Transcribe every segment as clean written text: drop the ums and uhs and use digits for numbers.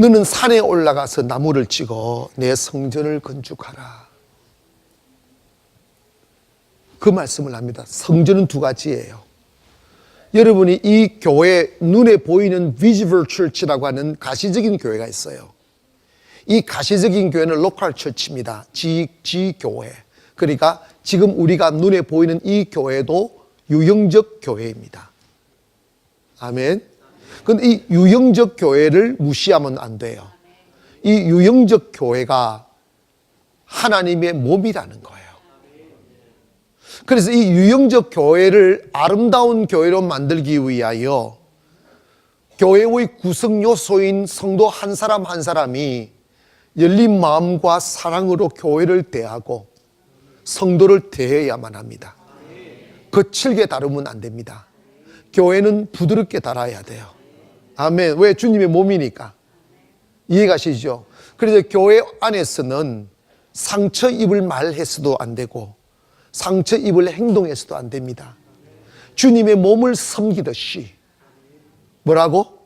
너는 산에 올라가서 나무를 찍어 내 성전을 건축하라. 그 말씀을 합니다. 성전은 두 가지예요. 여러분이 이 교회 눈에 보이는 Visible Church라고 하는 가시적인 교회가 있어요. 이 가시적인 교회는 로컬 처치입니다. 지교회. 그러니까 지금 우리가 눈에 보이는 이 교회도 유형적 교회입니다. 아멘. 그런데 이 유형적 교회를 무시하면 안 돼요. 이 유형적 교회가 하나님의 몸이라는 거예요. 그래서 이 유형적 교회를 아름다운 교회로 만들기 위하여 교회의 구성 요소인 성도 한 사람 한 사람이 열린 마음과 사랑으로 교회를 대하고 성도를 대해야만 합니다. 거칠게 다루면 안 됩니다. 교회는 부드럽게 다뤄야 돼요. 아멘. 왜? 주님의 몸이니까. 이해가시죠? 그래서 교회 안에서는 상처 입을 말해서도 안 되고 상처 입을 행동해서도 안 됩니다. 주님의 몸을 섬기듯이, 뭐라고?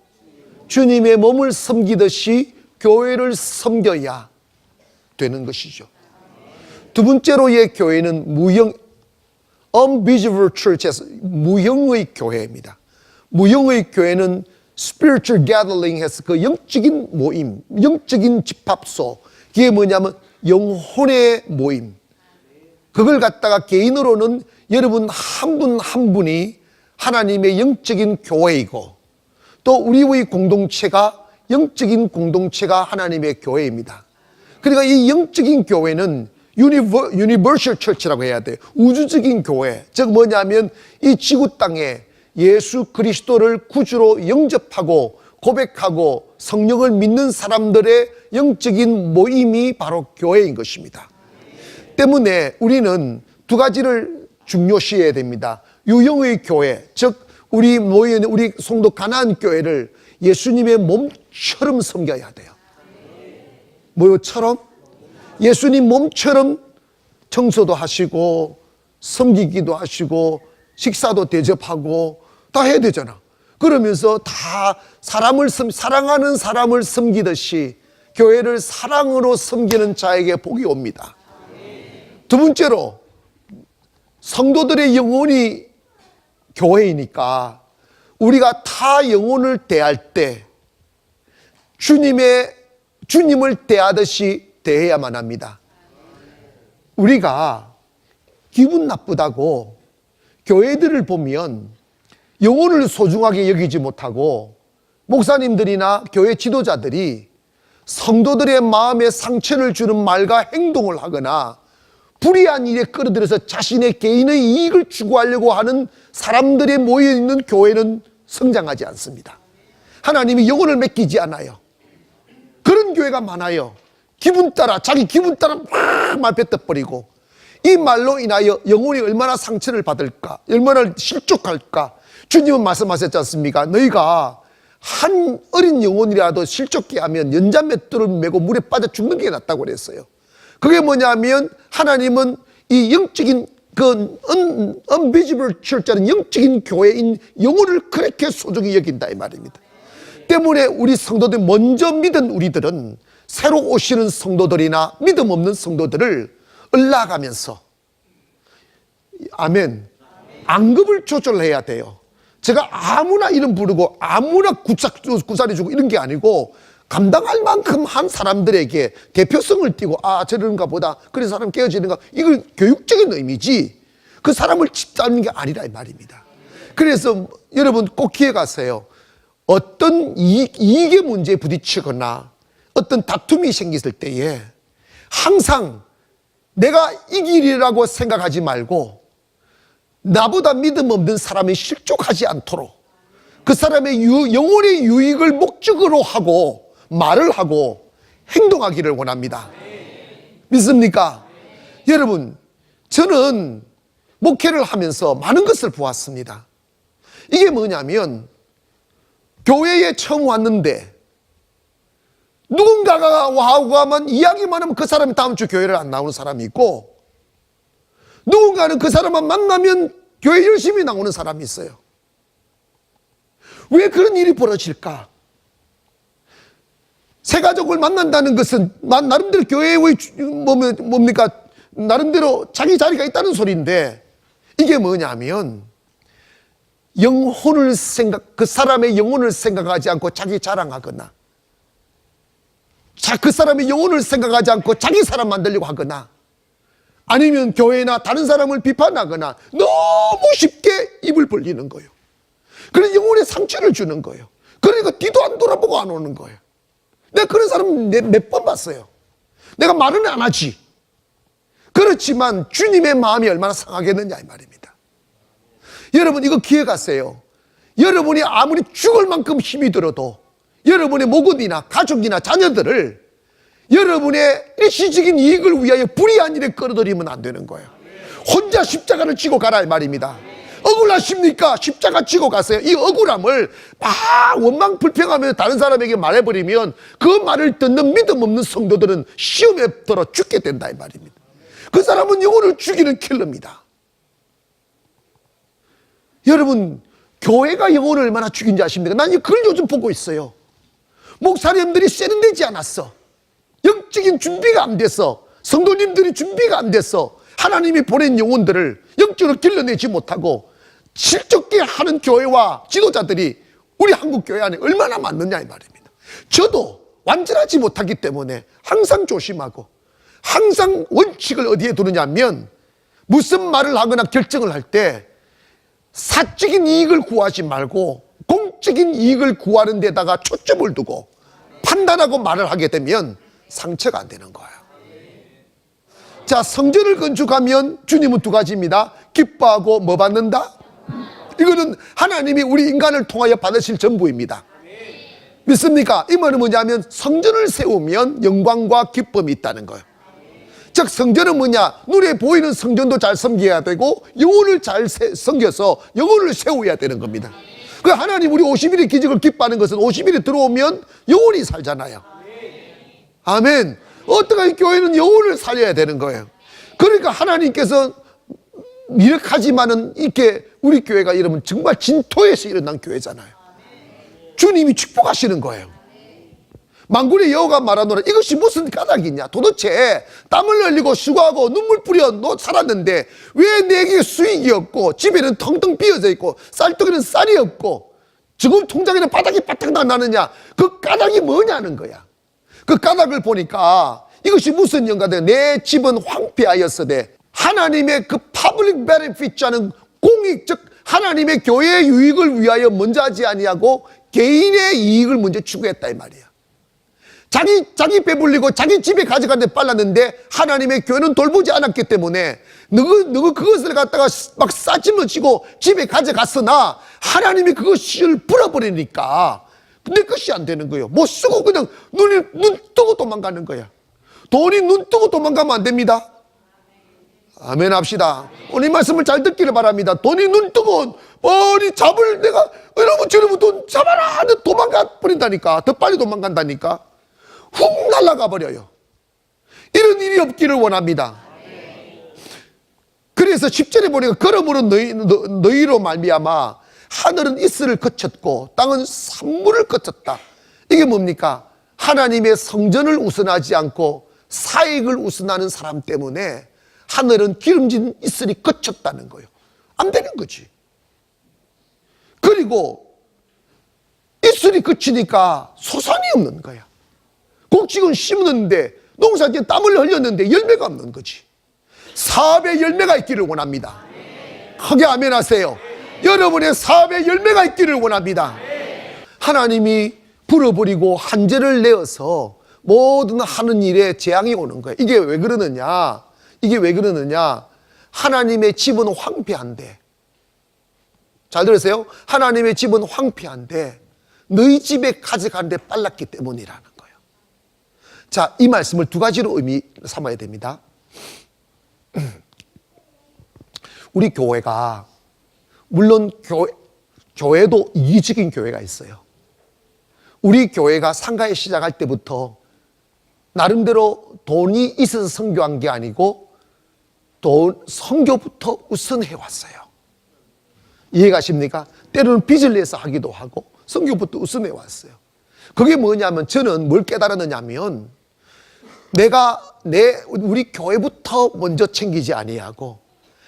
주님의 몸을 섬기듯이 교회를 섬겨야 되는 것이죠. 두 번째로의 교회는 무형, Unvisible Church에서 무형의 교회입니다. 무형의 교회는 Spiritual Gathering 해서 그 영적인 모임, 영적인 집합소, 그게 뭐냐면 영혼의 모임. 그걸 갖다가 개인으로는 여러분 한 분 한 분이 하나님의 영적인 교회이고 또 우리의 공동체가 영적인 공동체가 하나님의 교회입니다. 그러니까 이 영적인 교회는 유니버셜 처치라고 해야 돼요. 우주적인 교회. 즉 뭐냐면 이 지구 땅에 예수 그리스도를 구주로 영접하고 고백하고 성령을 믿는 사람들의 영적인 모임이 바로 교회인 것입니다. 때문에 우리는 두 가지를 중요시해야 됩니다. 유형의 교회, 즉 우리 모여있는 우리 성도 가나안 교회를 예수님의 몸처럼 섬겨야 돼요. 뭐처럼? 예수님 몸처럼 청소도 하시고 섬기기도 하시고 식사도 대접하고 다 해야 되잖아. 그러면서 다 사랑하는 사람을 섬기듯이 교회를 사랑으로 섬기는 자에게 복이 옵니다. 두 번째로 성도들의 영혼이 교회이니까 우리가 타 영혼을 대할 때 주님을 대하듯이 대해야만 합니다. 우리가 기분 나쁘다고 교회들을 보면 영혼을 소중하게 여기지 못하고 목사님들이나 교회 지도자들이 성도들의 마음에 상처를 주는 말과 행동을 하거나 불의한 일에 끌어들여서 자신의 개인의 이익을 추구하려고 하는 사람들이 모여있는 교회는 성장하지 않습니다. 하나님이 영혼을 맡기지 않아요. 그런 교회가 많아요. 자기 기분 따라 막 말 뱉어버리고 이 말로 인하여 영혼이 얼마나 상처를 받을까, 얼마나 실족할까. 주님은 말씀하셨지 않습니까? 너희가 한 어린 영혼이라도 실족게 하면 연자맷돌을 메고 물에 빠져 죽는 게 낫다고 그랬어요. 그게 뭐냐면 하나님은 이 영적인 그 Unvisible Church라는 영적인 교회인 영혼을 그렇게 소중히 여긴다 이 말입니다. 때문에 우리 성도들 먼저 믿은 우리들은 새로 오시는 성도들이나 믿음 없는 성도들을 을라가면서 아멘 안급을 조절해야 돼요. 제가 아무나 이름 부르고 아무나 구사리 주고 이런 게 아니고 감당할 만큼 한 사람들에게 대표성을 띠고 저런가 보다 그런 사람 깨어지는가 이걸 교육적인 의미지 그 사람을 집사하는 게 아니라 이 말입니다. 그래서 여러분 꼭 기억하세요. 어떤 이익의 문제에 부딪히거나 어떤 다툼이 생겼을 때에 항상 내가 이길이라고 생각하지 말고 나보다 믿음 없는 사람이 실족하지 않도록 그 사람의 영혼의 유익을 목적으로 하고 말을 하고 행동하기를 원합니다. 믿습니까? 여러분, 저는 목회를 하면서 많은 것을 보았습니다. 이게 뭐냐면 교회에 처음 왔는데 누군가가 와하고 하면 이야기만 하면 그 사람이 다음 주 교회를 안 나오는 사람이 있고 누군가는 그 사람만 만나면 교회 열심히 나오는 사람이 있어요. 왜 그런 일이 벌어질까? 새 가족을 만난다는 것은 나름대로 교회의 뭡니까? 나름대로 자기 자리가 있다는 소리인데, 이게 뭐냐면 그 사람의 영혼을 생각하지 않고 자기 자랑하거나, 그 사람의 영혼을 생각하지 않고 자기 사람 만들려고 하거나, 아니면 교회나 다른 사람을 비판하거나 너무 쉽게 입을 벌리는 거예요. 그래서 영혼에 상처를 주는 거예요. 그러니까 뒤도 안 돌아보고 안 오는 거예요. 내가 그런 사람 몇 번 봤어요. 내가 말은 안 하지. 그렇지만 주님의 마음이 얼마나 상하겠느냐 이 말입니다. 여러분, 이거 기억하세요. 여러분이 아무리 죽을 만큼 힘이 들어도 여러분의 목원이나 가족이나 자녀들을 여러분의 일시적인 이익을 위하여 불의한 일에 끌어들이면 안 되는 거예요. 혼자 십자가를 지고 가라 이 말입니다. 억울하십니까? 십자가 지고 가세요. 이 억울함을 막 원망 불평하며 다른 사람에게 말해버리면 그 말을 듣는 믿음 없는 성도들은 시험에 들어 죽게 된다 이 말입니다. 그 사람은 영혼을 죽이는 킬러입니다. 여러분, 교회가 영혼을 얼마나 죽인지 아십니까? 난 그걸 요즘 보고 있어요. 목사님들이 세련되지 않았어. 영적인 준비가 안 됐어. 성도님들이 준비가 안 됐어. 하나님이 보낸 영혼들을 영적으로 길러내지 못하고 실적게 하는 교회와 지도자들이 우리 한국 교회 안에 얼마나 많느냐 이 말입니다. 저도 완전하지 못하기 때문에 항상 조심하고, 항상 원칙을 어디에 두느냐 하면, 무슨 말을 하거나 결정을 할 때 사적인 이익을 구하지 말고 공적인 이익을 구하는 데다가 초점을 두고 판단하고 말을 하게 되면 상처가 안 되는 거예요. 자, 성전을 건축하면 주님은 두 가지입니다. 기뻐하고 뭐 받는다? 이거는 하나님이 우리 인간을 통하여 받으실 전부입니다. 믿습니까? 이 말은 뭐냐면 성전을 세우면 영광과 기쁨이 있다는 거예요. 즉 성전은 뭐냐? 눈에 보이는 성전도 잘 섬겨야 되고 영혼을 잘 섬겨서 영혼을 세워야 되는 겁니다. 그 하나님 우리 50일의 기적을 기뻐하는 것은 50일이 들어오면 영혼이 살잖아요. 아멘. 어떻게 교회는 영혼을 살려야 되는 거예요. 그러니까 하나님께서 미력하지만은 이렇게 우리 교회가 이러면 정말 진토에서 일어난 교회잖아요. 주님이 축복하시는 거예요. 만군의 여호가 말하노라, 이것이 무슨 까닭이냐? 도대체 땀을 흘리고 수고하고 눈물 뿌려 너 살았는데 왜 내게 수익이 없고 집에는 텅텅 비어져 있고 쌀떡에는 쌀이 없고 지금 통장에는 바닥이 바닥 나느냐? 그 까닭이 뭐냐는 거야. 그 까닭을 보니까 이것이 무슨 연가돼? 내 집은 황폐하였으되 하나님의 그 퍼블릭 베네핏자는 공익, 즉 하나님의 교회의 유익을 위하여 먼저 하지 아니하고 개인의 이익을 먼저 추구했다 이 말이야. 자기 배불리고 자기 집에 가져가는데 빨랐는데 하나님의 교회는 돌보지 않았기 때문에 너가 그것을 갖다가 막 싸짐을지고 집에 가져갔으나 하나님이 그것을 불어버리니까 내 것이 안 되는 거예요. 못 쓰고 그냥 눈 뜨고 도망가는 거야. 돈이 눈 뜨고 도망가면 안 됩니다. 아멘 합시다. 오늘 이 말씀을 잘 듣기를 바랍니다. 돈이 눈 뜨고 머리 잡을 내가 여러분 저러면 돈 잡아라 하는데 도망가 버린다니까. 더 빨리 도망간다니까. 훅 날아가 버려요. 이런 일이 없기를 원합니다. 그래서 10절에 보니까 그러므로 너희로 말미암아 하늘은 이슬을 거쳤고 땅은 산물을 거쳤다. 이게 뭡니까? 하나님의 성전을 우선하지 않고 사익을 우선하는 사람 때문에 하늘은 기름진 이슬이 거쳤다는 거예요. 안 되는 거지. 그리고 이슬이 거치니까 소산이 없는 거야. 곡식은 심었는데 농사지에 땀을 흘렸는데 열매가 없는 거지. 사업에 열매가 있기를 원합니다. 크게 아멘 하세요. 여러분의 사업에 열매가 있기를 원합니다. 하나님이 불어버리고 한재를 내어서 모든 하는 일에 재앙이 오는 거예요. 이게 왜 그러느냐? 하나님의 집은 황폐한데, 잘 들으세요? 하나님의 집은 황폐한데 너희 집에 가져가는데 빨랐기 때문이라는 거예요. 자, 이 말씀을 두 가지로 의미 삼아야 됩니다. 우리 교회가 물론 교회도 이기적인 교회가 있어요. 우리 교회가 상가에 시작할 때부터 나름대로 돈이 있어서 선교한 게 아니고 선교부터 우선해 왔어요. 이해가십니까? 때로는 빚을 내서 하기도 하고 선교부터 우선해 왔어요. 그게 뭐냐면 저는 뭘 깨달았느냐면 우리 교회부터 먼저 챙기지 아니하고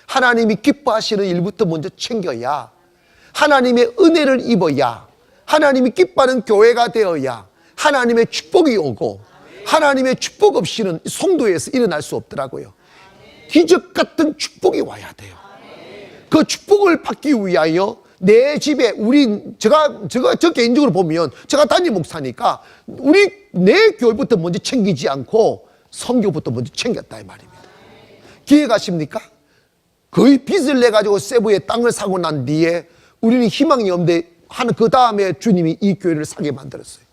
하나님이 기뻐하시는 일부터 먼저 챙겨야 하나님의 은혜를 입어야 하나님이 기뻐하는 교회가 되어야 하나님의 축복이 오고 하나님의 축복 없이는 성도에서 일어날 수 없더라고요. 기적 같은 축복이 와야 돼요. 그 축복을 받기 위하여 내 집에 저 개인적으로 보면 제가 담임 목사니까 내 교회부터 먼저 챙기지 않고 선교부터 먼저 챙겼다 이 말입니다. 기억하십니까? 거의 빚을 내 가지고 세부에 땅을 사고 난 뒤에 우리는 희망이 없는데 그 다음에 주님이 이 교회를 사게 만들었어요.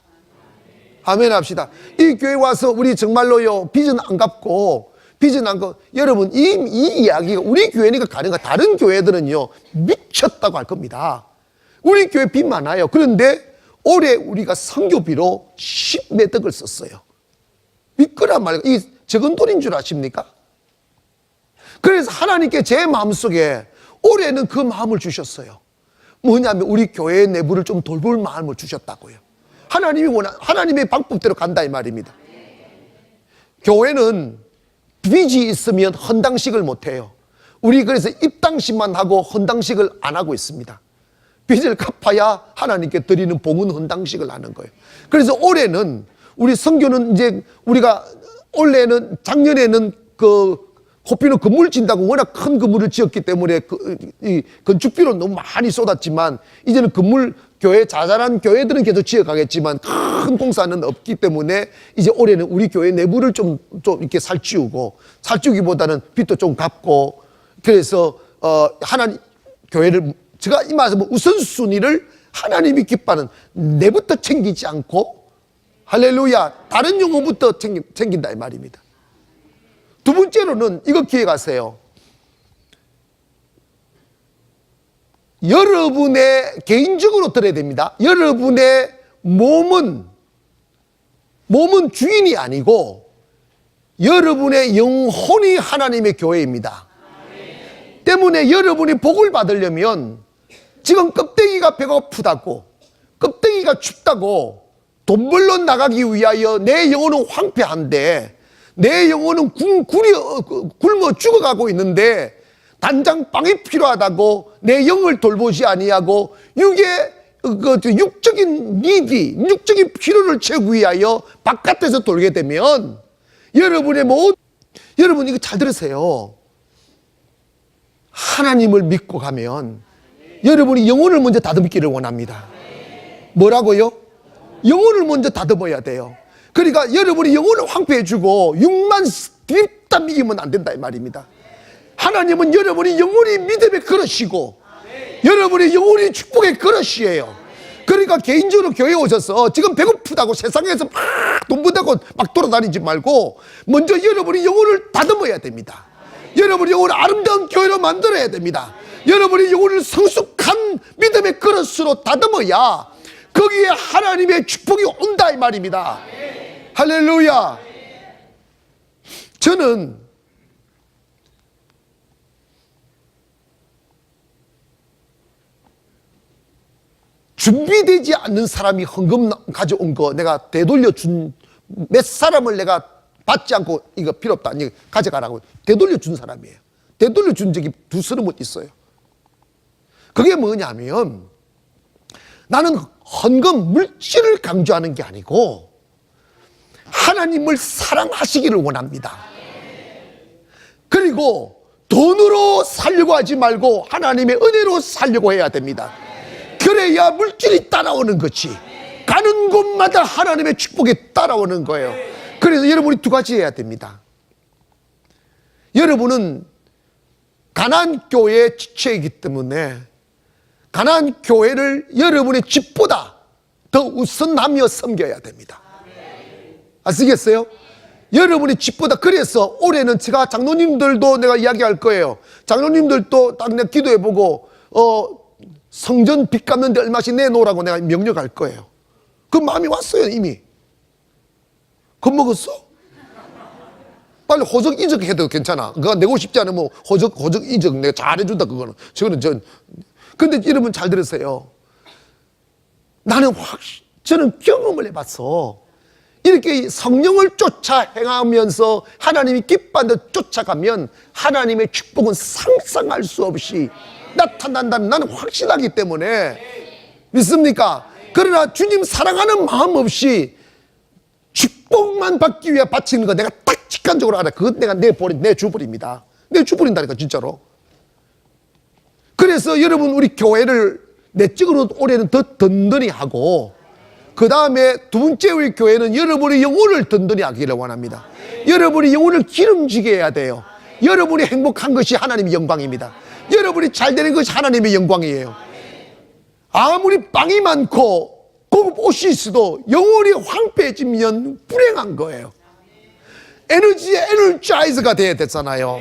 아멘 합시다. 이 교회 와서 우리 정말로요 빚은 안 갚고 여러분 이 이야기가 우리 교회니까 가능한 다른 교회들은요 미쳤다고 할 겁니다. 우리 교회 빚 많아요. 그런데 올해 우리가 선교비로 10몇 억을 썼어요. 믿거나 말고 이 적은 돈인 줄 아십니까? 그래서 하나님께 제 마음속에 올해는 그 마음을 주셨어요. 뭐냐면 우리 교회 내부를 좀 돌볼 마음을 주셨다고요. 하나님의 방법대로 간다 이 말입니다. 교회는 빚이 있으면 헌당식을 못해요. 우리 그래서 입당식만 하고 헌당식을 안 하고 있습니다. 빚을 갚아야 하나님께 드리는 봉헌 헌당식을 하는 거예요. 그래서 올해는 우리 선교는 이제 우리가 원래는 작년에는 코피노 건물 진다고 워낙 큰 건물을 지었기 때문에 이 건축비로 너무 많이 쏟았지만 이제는 교회 자잘한 교회들은 계속 지어가겠지만 큰 공사는 없기 때문에 이제 올해는 우리 교회 내부를 좀 이렇게 살찌우기보다는 빚도 좀 갚고 그래서 하나님 교회를 제가 이 말씀 우선순위를 하나님이 기뻐하는 내부터 챙기지 않고 할렐루야 다른 영혼부터 챙긴다 이 말입니다. 두 번째로는 이거 기억하세요. 여러분의 개인적으로 들어야 됩니다. 여러분의 몸은 주인이 아니고 여러분의 영혼이 하나님의 교회입니다. 때문에 여러분이 복을 받으려면 지금 껍데기가 배고프다고 껍데기가 춥다고 돈 벌러 나가기 위하여 내 영혼은 황폐한데 내 영혼은 굶어 죽어가고 있는데 단장 빵이 필요하다고 내 영을 돌보지 아니하고 육적인 니디, 육적인 필요를 채우기 위하여 바깥에서 돌게 되면 여러분 이거 잘 들으세요. 하나님을 믿고 가면 여러분이 영혼을 먼저 다듬기를 원합니다. 뭐라고요? 영혼을 먼저 다듬어야 돼요. 그러니까 여러분이 영혼을 황폐해주고 육만 드립다 미기면 안 된다 이 말입니다. 하나님은 여러분이 영혼이 믿음의 그릇이고 여러분이 영혼이 축복의 그릇이에요. 그러니까 개인적으로 교회에 오셔서 지금 배고프다고 세상에서 막 돈 번다고 막 돌아다니지 말고 먼저 여러분이 영혼을 다듬어야 됩니다. 여러분이 영혼을 아름다운 교회로 만들어야 됩니다. 여러분이 영혼을 성숙한 믿음의 그릇으로 다듬어야 거기에 하나님의 축복이 온다 이 말입니다. 할렐루야. 저는 준비되지 않는 사람이 헌금 가져온 거 내가 되돌려 준 몇 사람을 내가 받지 않고 이거 필요 없다 아니 가져가라고 되돌려 준 사람이에요. 되돌려 준 적이 두 사람은 있어요. 그게 뭐냐면 나는 헌금 물질을 강조하는 게 아니고 하나님을 사랑하시기를 원합니다. 그리고 돈으로 살려고 하지 말고 하나님의 은혜로 살려고 해야 됩니다. 그래야 물질이 따라오는 거지. 가는 곳마다 하나님의 축복이 따라오는 거예요. 그래서 여러분이 두 가지 해야 됩니다. 여러분은 가나안 교회의 지체이기 때문에 가나안 교회를 여러분의 집보다 더 우선하며 섬겨야 됩니다. 아시겠어요? 여러분의 집보다. 그래서 올해는 제가 장로님들도 내가 이야기할 거예요. 장로님들도 딱 내가 기도해보고 성전 빚 갚는데 얼마씩 내놓으라고 내가 명령할 거예요. 그 마음이 왔어요 이미. 겁먹었어? 빨리 호적 이적해도 괜찮아. 그거 내고 싶지 않으면 호적 이적 내가 잘해준다 그거는. 근데 여러분 잘 들으세요. 나는 저는 경험을 해봤어. 이렇게 성령을 쫓아 행하면서 하나님이 기뻐하는 데 쫓아가면 하나님의 축복은 상상할 수 없이 나타난다는 나는 확신하기 때문에 믿습니까? 그러나 주님 사랑하는 마음 없이 축복만 받기 위해 바치는 거 내가 딱 직관적으로 알아. 그건 내가 내 주벌입니다. 내 주벌인다니까 진짜로. 그래서 여러분 우리 교회를 내적으로 올해는 더 든든히 하고 그 다음에 두 번째 우리 교회는 여러분의 영혼을 든든히 하기를 원합니다. 여러분이 영혼을 기름지게 해야 돼요. 여러분이 행복한 것이 하나님의 영광입니다. 여러분이 잘 되는 것이 하나님의 영광이에요. 아무리 빵이 많고 고급 옷이 있어도 영혼이 황폐해지면 불행한 거예요. 에너자이저가 돼야 되잖아요.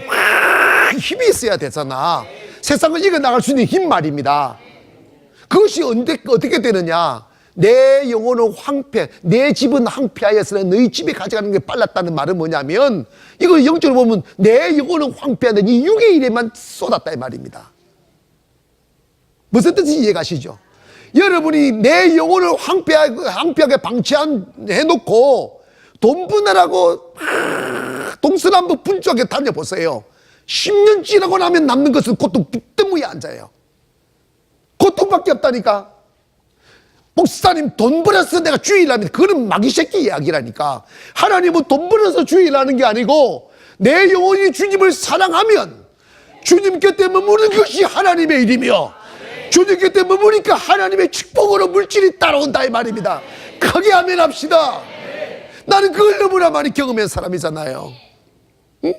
힘이 있어야 되잖아. 세상을 이겨나갈 수 있는 힘 말입니다. 그것이 어떻게 되느냐? 내 영혼은 황폐, 내 집은 황폐하였으나 너희 집에 가져가는 게 빨랐다는 말은 뭐냐면 이거 영적으로 보면 내 영혼은 황폐한데 이 육의 일에만 쏟았다 이 말입니다. 무슨 뜻인지 이해가시죠? 여러분이 내 영혼을 황폐하게 방치해놓고 돈 버느라고 동서남북 분주하게 다녀보세요. 10년 지나고 나면 남는 것은 고통 때문에 앉아요. 고통밖에 없다니까. 목사님 돈 벌어서 내가 주일하면 그건 마귀 새끼 이야기라니까. 하나님은 돈 벌어서 주일하는 게 아니고 내 영혼이 주님을 사랑하면 주님 곁에 머무는 것이 하나님의 일이며 주님 곁에 머무니까 하나님의 축복으로 물질이 따라온다 이 말입니다. 크게 아멘 합시다. 나는 그걸 너무나 많이 경험한 사람이잖아요. 응?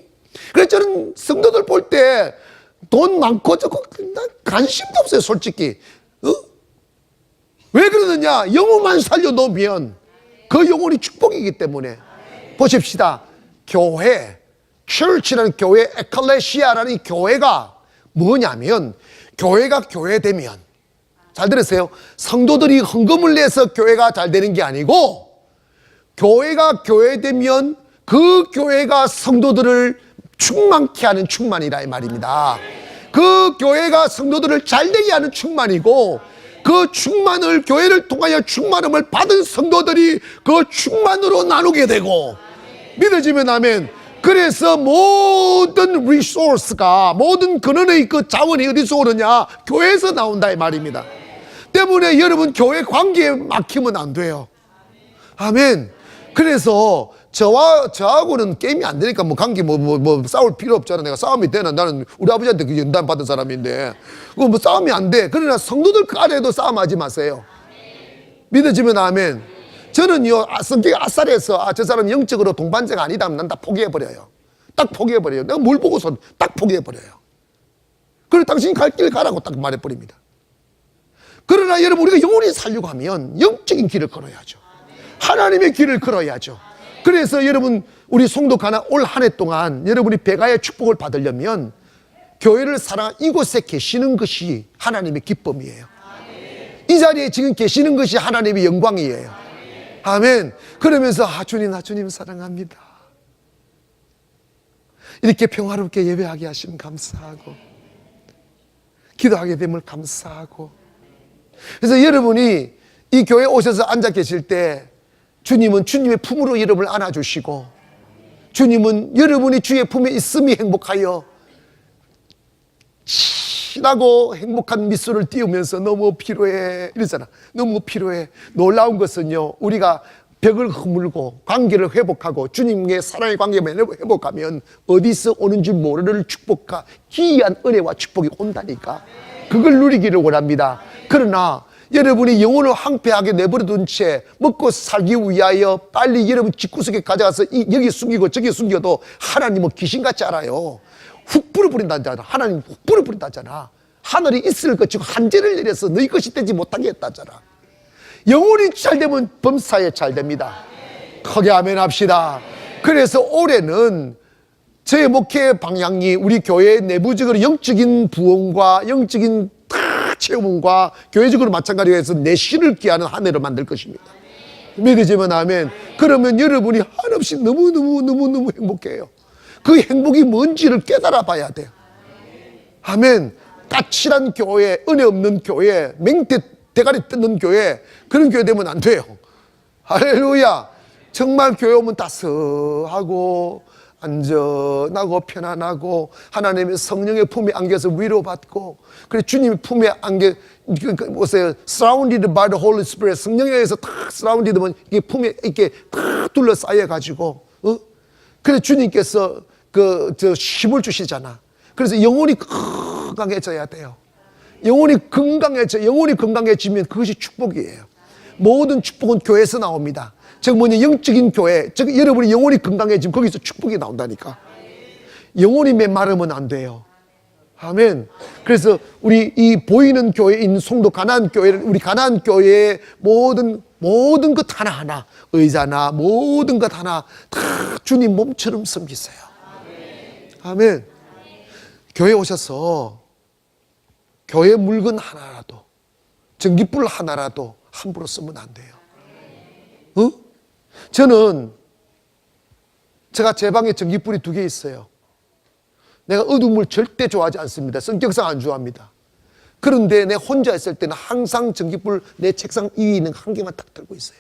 그래서 저는 성도들 볼 때 돈 많고 적고 난 관심도 없어요 솔직히. 왜 그러느냐? 영혼만 살려놓으면 그 영혼이 축복이기 때문에. 보십시다. 교회, church라는 교회, 에클레시아라는 교회가 뭐냐면 교회가 교회되면 잘 들으세요. 성도들이 헌금을 내서 교회가 잘 되는 게 아니고 교회가 교회되면 그 교회가 성도들을 충만케 하는 충만이라 이 말입니다. 그 교회가 성도들을 잘되게 하는 충만이고 그 충만을 교회를 통하여 충만함을 받은 성도들이 그 충만으로 나누게 되고 믿어지면 아멘. 그래서 모든 리소스가 모든 근원의 그 자원이 어디서 오느냐? 교회에서 나온다 이 말입니다. 때문에 여러분 교회 관계에 막히면 안 돼요. 아멘. 그래서 저하고는 게임이 안 되니까 뭐 관계 뭐 싸울 필요 없잖아. 내가 싸움이 되나? 나는 우리 아버지한테 그 연단 받은 사람인데 그거 뭐 싸움이 안 돼. 그러나 성도들 간에도 싸움하지 마세요. 믿어지면 아멘. 저는요 성격이 아싸리해서 저 사람 영적으로 동반자가 아니다 하면 난 다 포기해버려요. 딱 포기해버려요. 내가 뭘 보고서 딱 포기해버려요. 그래서 당신이 갈 길 가라고 딱 말해버립니다. 그러나 여러분 우리가 영혼이 살려고 하면 영적인 길을 걸어야죠. 하나님의 길을 걸어야죠. 그래서 여러분 우리 송도 가나 올 한 해 동안 여러분이 배가의 축복을 받으려면 교회를 사랑하 이곳에 계시는 것이 하나님의 기쁨이에요. 이 자리에 지금 계시는 것이 하나님의 영광이에요. 아멘. 그러면서 주님 사랑합니다. 이렇게 평화롭게 예배하게 하시면 감사하고 기도하게 되면 감사하고. 그래서 여러분이 이 교회에 오셔서 앉아 계실 때 주님은 주님의 품으로 여러분을 안아주시고 주님은 여러분이 주의 품에 있음이 행복하여 신하고 행복한 미소를 띄우면서 너무 필요해 이러잖아. 너무 필요해. 놀라운 것은요 우리가 벽을 허물고 관계를 회복하고 주님의 사랑의 관계를 회복하면 어디서 오는 줄 모르는 축복과 기이한 은혜와 축복이 온다니까. 그걸 누리기를 원합니다. 그러나 여러분이 영혼을 황폐하게 내버려둔 채 먹고 살기 위하여 빨리 여러분 집구석에 가져가서 여기 숨기고 저기 숨겨도 하나님은 귀신같이 알아요. 훅 불어버린다잖아. 하나님 훅 불어버린다잖아. 하늘이 이슬을 거치고 한재를 내려서 너희 것이 되지 못하게 했다잖아. 영혼이 잘되면 범사에 잘됩니다. 크게 아멘 합시다. 그래서 올해는 저의 목회 방향이 우리 교회 내부적으로 영적인 부흥과 영적인 체험과 교회적으로 마찬가지로 해서 내 신을 기하는 한 해를 만들 것입니다. 믿으시면 아멘. 그러면 여러분이 한없이 너무 행복해요. 그 행복이 뭔지를 깨달아 봐야 돼요. 아멘. 까칠한 교회, 은혜 없는 교회, 맹태 대가리 뜯는 교회, 그런 교회 되면 안 돼요. 할렐루야. 정말 교회 오면 따스하고 안전하고 편안하고 하나님의 성령의 품에 안겨서 위로받고, 그래 주님의 품에 안겨 보세요. Surrounded by the Holy Spirit. 성령에 의해서 탁 surrounded 되면 이게 품에 이렇게 탁 둘러싸여 가지고, 그래 주님께서 힘을 주시잖아. 그래서 영혼이 건강해져야 돼요. 영혼이 건강해지면 그것이 축복이에요. 모든 축복은 교회에서 나옵니다. 즉 뭐냐, 영적인 교회, 즉 여러분이 영혼이 건강해지면 거기서 축복이 나온다니까. 영혼이 메마르면 안 돼요. 아멘. 그래서 우리 이 보이는 교회인 송도 가나안 교회를, 우리 가나안 교회의 모든 것 하나하나, 의자나 모든 것 하나 다 주님 몸처럼 섬기세요. 아멘. 교회 오셔서 교회 물건 하나라도, 전기불 하나라도 함부로 쓰면 안 돼요. 제가 제 방에 전기불이 2개 있어요. 내가 어둠을 절대 좋아하지 않습니다. 성격상 안 좋아합니다. 그런데 내 혼자 있을 때는 항상 전기불 내 책상 위에 있는 1개만 딱 들고 있어요.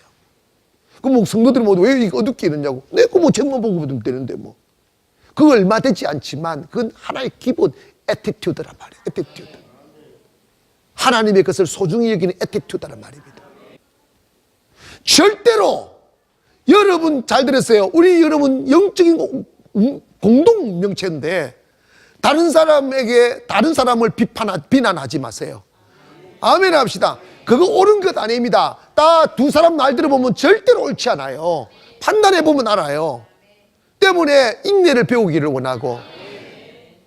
그럼 뭐 성도들이 모두 왜 이거 어둡게 있느냐고. 내가 뭐 책만 보고 보면 되는데 뭐. 그거 얼마 되지 않지만 그건 하나의 기본 애티튜드란 말이에요. 애티튜드. 하나님의 것을 소중히 여기는 애티튜드란 말입니다. 절대로 여러분 잘 들으세요. 우리 여러분 영적인 공동명체인데 다른 사람을 비난하지 마세요. 아멘 합시다. 그거 옳은 것 아닙니다. 다 2사람 말 들어보면 절대로 옳지 않아요. 판단해보면 알아요. 때문에 인내를 배우기를 원하고,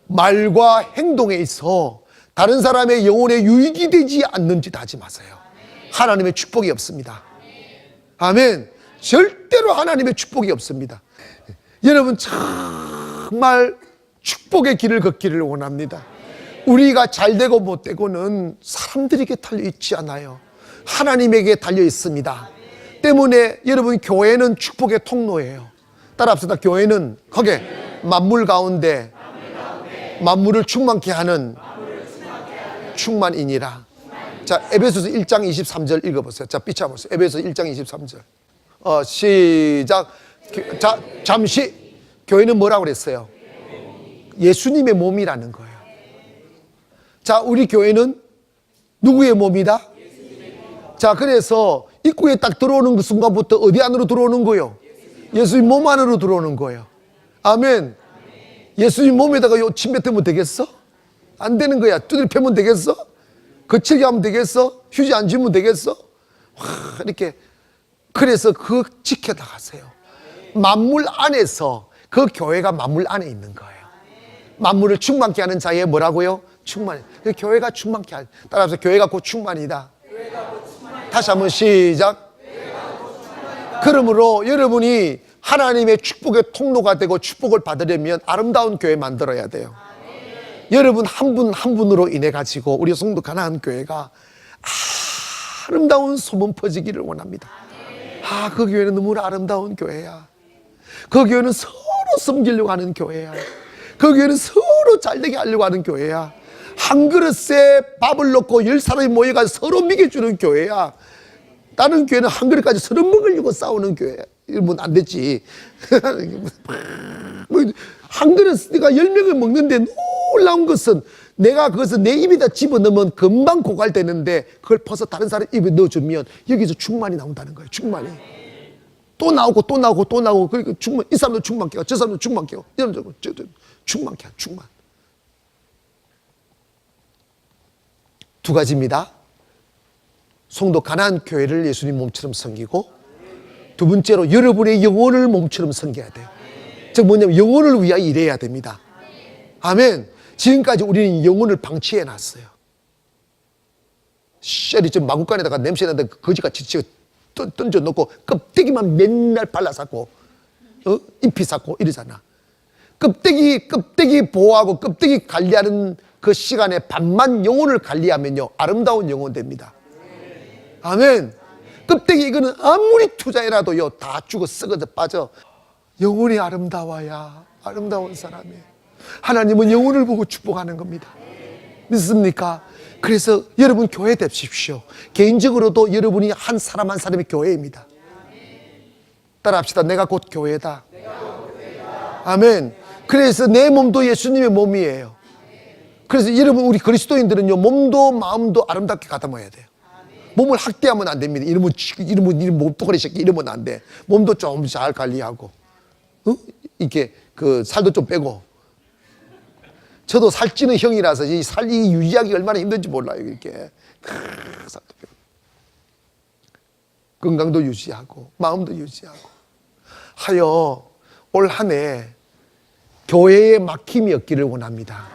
말과 행동에 있어 다른 사람의 영혼에 유익이 되지 않는 짓 하지 마세요. 하나님의 축복이 없습니다. 아멘. 절대로 하나님의 축복이 없습니다. 여러분 정말 축복의 길을 걷기를 원합니다. 우리가 잘되고 못되고는 사람들에게 달려있지 않아요. 하나님에게 달려있습니다. 때문에 여러분 교회는 축복의 통로예요. 따라합시다. 교회는 거기에 만물 가운데 만물을 충만케 하는 충만이니라. 자, 에베소서 1장 23절 읽어보세요. 자, 삐쳐보세요. 에베소서 1장 23절. 시작. 자, 잠시. 교회는 뭐라고 그랬어요? 예수님의 몸이라는 거예요. 자, 우리 교회는 누구의 몸이다? 자, 그래서 입구에 딱 들어오는 그 순간부터 어디 안으로 들어오는 거예요? 예수님 몸 안으로 들어오는 거예요. 아멘. 예수님 몸에다가 요 침 뱉으면 되겠어? 안 되는 거야. 두드려 패면 되겠어? 거칠게 하면 되겠어? 휴지 안 주면 되겠어? 와, 이렇게. 그래서 그거 지켜나가세요. 만물 안에서, 그 교회가 만물 안에 있는 거예요. 만물을 충만케 하는 자에 뭐라고요? 충만. 그 교회가 충만케 하는. 따라서 교회가 곧 충만이다. 다시 한번 시작. 그러므로 여러분이 하나님의 축복의 통로가 되고 축복을 받으려면 아름다운 교회 만들어야 돼요. 여러분 한 분 한 분으로 인해 가지고 우리 송도 가나안 교회가 아름다운 소문 퍼지기를 원합니다. 그 교회는 너무나 아름다운 교회야. 그 교회는 서로 섬기려고 하는 교회야. 그 교회는 서로 잘되게 하려고 하는 교회야. 한 그릇에 밥을 넣고 10사람이 모여가지고 서로 먹여주는 교회야. 다른 교회는 한 그릇까지 서로 먹으려고 싸우는 교회야. 이러면 안 되지. 한 그릇 내가 10명을 먹는데 놀라운 것은 내가 그것을 내 입에다 집어넣으면 금방 고갈되는데 그걸 퍼서 다른 사람 입에 넣어주면 여기서 충만이 나온다는 거예요. 충만이. 또 나오고 또 나오고 또 나오고. 그러니까 충만. 이 사람도 충만케 하고 저 사람도 충만케 하고 이 사람도 충만케 하고 충만. 2가지입니다. 송도 가나안 교회를 예수님 몸처럼 섬기고, 2번째로 여러분의 영혼을 몸처럼 섬겨야 돼요. 즉 뭐냐면 영혼을 위하여 일해야 됩니다. 아멘. 지금까지 우리는 영혼을 방치해 놨어요. 쉘이 좀 마구간에다가 냄새나는데 거지같이 던져 놓고 껍데기만 맨날 발라쌌고 잎이 쌌고 이러잖아. 껍데기 보호하고 껍데기 관리하는 그 시간에 반만 영혼을 관리하면요 아름다운 영혼 됩니다. 아멘. 껍데기 이거는 아무리 투자해놔도요 다 죽어 썩어져 빠져. 영혼이 아름다워야 아름다운 사람이에요. 하나님은 영혼을 보고 축복하는 겁니다. 믿습니까? 그래서 여러분 교회 되십시오. 개인적으로도 여러분이 한 사람 한 사람이 교회입니다. 따라합시다. 내가 곧 교회다. 아멘. 그래서 내 몸도 예수님의 몸이에요. 그래서 여러분 우리 그리스도인들은요, 몸도 마음도 아름답게 가다듬어야 돼요. 몸을 학대하면 안 됩니다. 이러면 몸뚱아리 새끼 이러면 안 돼. 몸도 좀 잘 관리하고, 이렇게 그 살도 좀 빼고. 저도 살찌는 형이라서 이 살이 유지하기 얼마나 힘든지 몰라요. 이렇게 살도 빼고. 건강도 유지하고 마음도 유지하고 하여 올 한 해 교회에 막힘이 없기를 원합니다.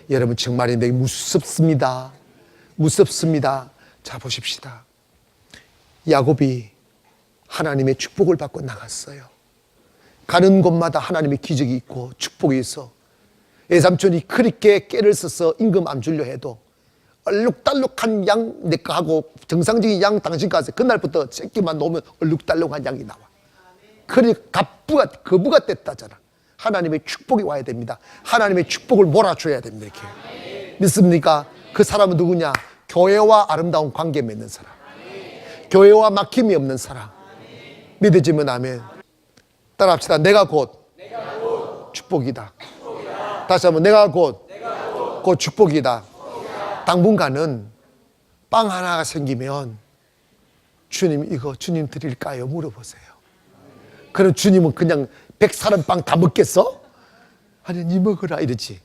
여러분 정말인데 무섭습니다. 무섭습니다. 자 보십시다. 야곱이 하나님의 축복을 받고 나갔어요. 가는 곳마다 하나님의 기적이 있고 축복이 있어. 애삼촌이 그렇게 깨를 써서 임금 안 주려 해도 얼룩달룩한 양 내거 하고 정상적인 양 당신 가서 그날부터 새끼만 놓으면 얼룩달룩한 양이 나와. 그러니 거부가 됐다잖아. 하나님의 축복이 와야 됩니다. 하나님의 축복을 몰아줘야 됩니다. 이렇게. 믿습니까? 그 사람은 누구냐? 교회와 아름다운 관계 맺는 사람, 교회와 막힘이 없는 사람. 믿어지면 아멘. 따라합시다. 내가 곧 축복이다. 다시 한번 내가 곧 축복이다. 당분간은 빵 하나가 생기면 주님 이거 주님 드릴까요? 물어보세요. 그럼 주님은 그냥 100사람 다 먹겠어? 아니 니 먹으라 이러지.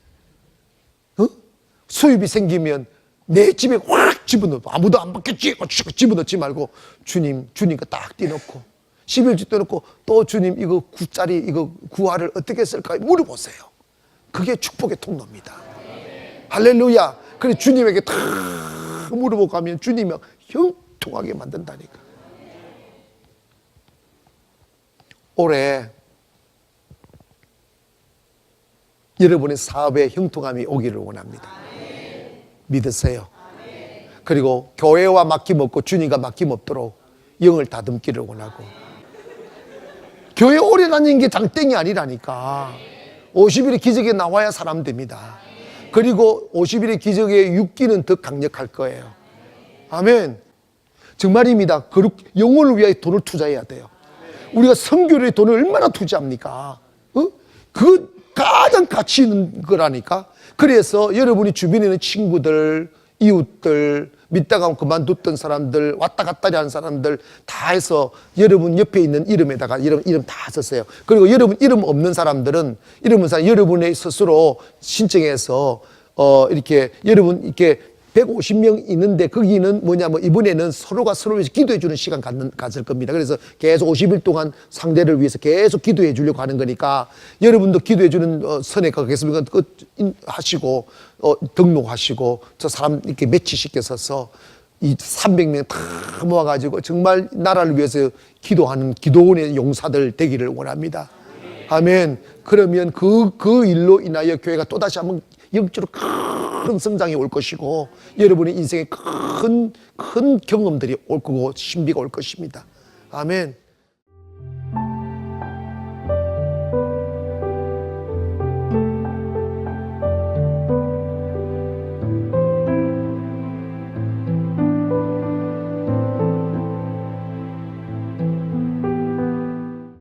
수입이 생기면 내 집에 확 집어넣어. 아무도 안 받겠지. 집어넣지 말고 주님 거 딱 떼놓고 11주 떼놓고 또 주님 이거 9짜리 이거 9화를 어떻게 쓸까요? 물어보세요. 그게 축복의 통로입니다. 할렐루야. 그래 주님에게 다 물어보고 가면 주님이 형통하게 만든다니까. 올해 여러분의 사업에 형통함이 오기를 원합니다. 믿으세요. 그리고 교회와 막힘 없고 주님과 막힘 없도록 영을 다듬기를 원하고. 교회 오래 다니는 게 장땡이 아니라니까. 50일의 기적에 나와야 사람 됩니다. 그리고 50일의 기적의 육기는 더 강력할 거예요. 아멘. 정말입니다. 영혼을 위하여 돈을 투자해야 돼요. 우리가 선교에 돈을 얼마나 투자합니까? 그 가장 가치 있는 거라니까. 그래서 여러분이 주변에 있는 친구들, 이웃들, 믿다가 그만뒀던 사람들, 왔다 갔다 하는 사람들 다 해서 여러분 옆에 있는 이름에다가 이름 다 썼어요. 그리고 여러분 이름 없는 사람들은 여러분의 스스로 신청해서 이렇게 여러분 이렇게 150명 있는데 거기는 뭐냐면 이번에는 서로가 서로를 위해서 기도해 주는 시간 가질 겁니다. 그래서 계속 50일 동안 상대를 위해서 계속 기도해 주려고 하는 거니까 여러분도 기도해 주는 선회가 가겠습니까? 하시고 등록하시고 저 사람 이렇게 매치시켜서 이 300명 다 모아가지고 정말 나라를 위해서 기도하는 기도원의 용사들 되기를 원합니다. 아멘. 그러면 그 일로 인하여 교회가 또다시 한번 영적으로 큰 성장이 올 것이고 여러분의 인생에 큰 경험들이 올 거고 신비가 올 것입니다. 아멘.